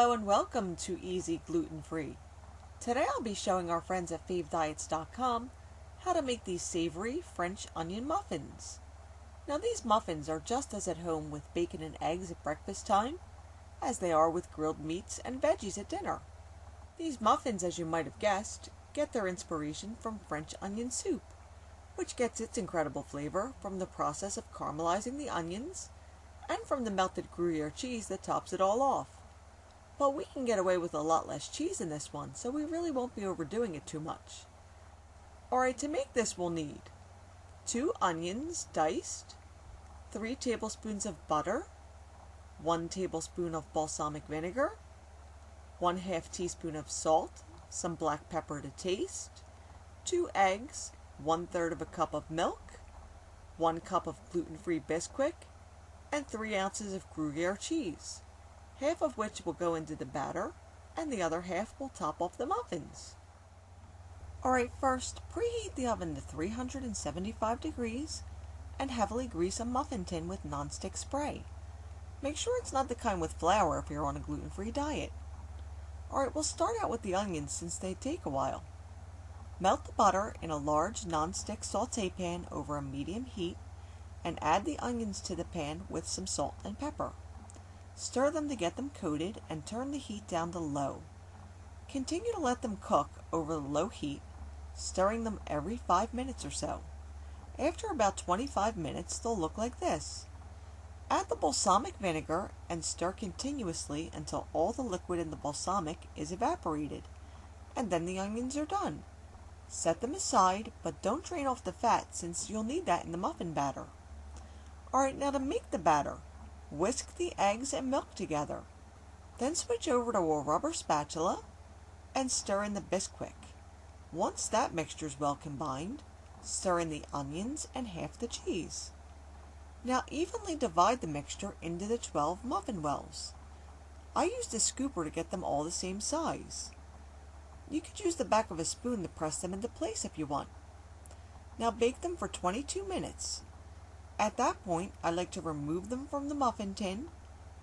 Hello and welcome to EZGlutenFree. Today I'll be showing our friends at favediets.com how to make these savory French onion muffins. Now these muffins are just as at home with bacon and eggs at breakfast time as they are with grilled meats and veggies at dinner. These muffins, as you might have guessed, get their inspiration from French onion soup, which gets its incredible flavor from the process of caramelizing the onions and from the melted Gruyere cheese that tops it all off. But we can get away with a lot less cheese in this one, so we really won't be overdoing it too much. Alright, to make this we'll need 2 onions diced, 3 tablespoons of butter, 1 tablespoon of balsamic vinegar, 1/2 teaspoon of salt, some black pepper to taste, 2 eggs, 1/3 of a cup of milk, 1 cup of gluten-free Bisquick, and 3 ounces of Gruyere cheese, half of which will go into the batter, and the other half will top off the muffins. Alright, first, preheat the oven to 375 degrees and heavily grease a muffin tin with nonstick spray. Make sure it's not the kind with flour if you're on a gluten-free diet. Alright, we'll start out with the onions since they take a while. Melt the butter in a large nonstick sauté pan over a medium heat and add the onions to the pan with some salt and pepper. Stir them to get them coated and turn the heat down to low. Continue to let them cook over the low heat, stirring them every 5 minutes or so. After about 25 minutes, they'll look like this. Add the balsamic vinegar and stir continuously until all the liquid in the balsamic is evaporated, and then the onions are done. Set them aside, but don't drain off the fat since you'll need that in the muffin batter. Alright, now to make the batter, whisk the eggs and milk together. Then switch over to a rubber spatula and stir in the Bisquick. Once that mixture is well combined, stir in the onions and half the cheese. Now evenly divide the mixture into the 12 muffin wells. I used a scooper to get them all the same size. You could use the back of a spoon to press them into place if you want. Now bake them for 22 minutes. At that point, I like to remove them from the muffin tin,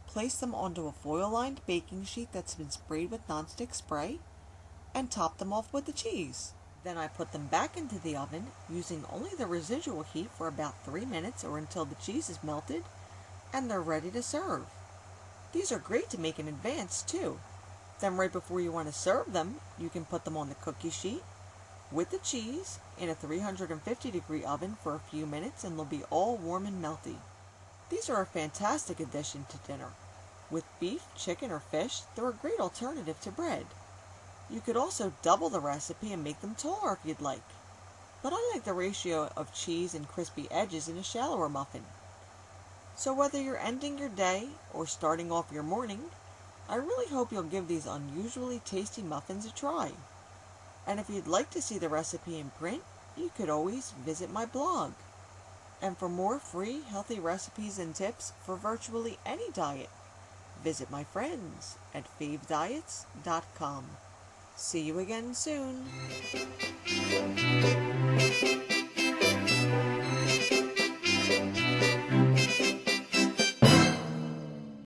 place them onto a foil-lined baking sheet that's been sprayed with nonstick spray, and top them off with the cheese. Then I put them back into the oven, using only the residual heat for about 3 minutes or until the cheese is melted, and they're ready to serve. These are great to make in advance, too. Then right before you want to serve them, you can put them on the cookie sheet, with the cheese, in a 350-degree oven for a few minutes, and they'll be all warm and melty. These are a fantastic addition to dinner. With beef, chicken, or fish, they're a great alternative to bread. You could also double the recipe and make them taller if you'd like. But I like the ratio of cheese and crispy edges in a shallower muffin. So whether you're ending your day or starting off your morning, I really hope you'll give these unusually tasty muffins a try. And if you'd like to see the recipe in print, you could always visit my blog. And for more free, healthy recipes and tips for virtually any diet, visit my friends at favediets.com. See you again soon.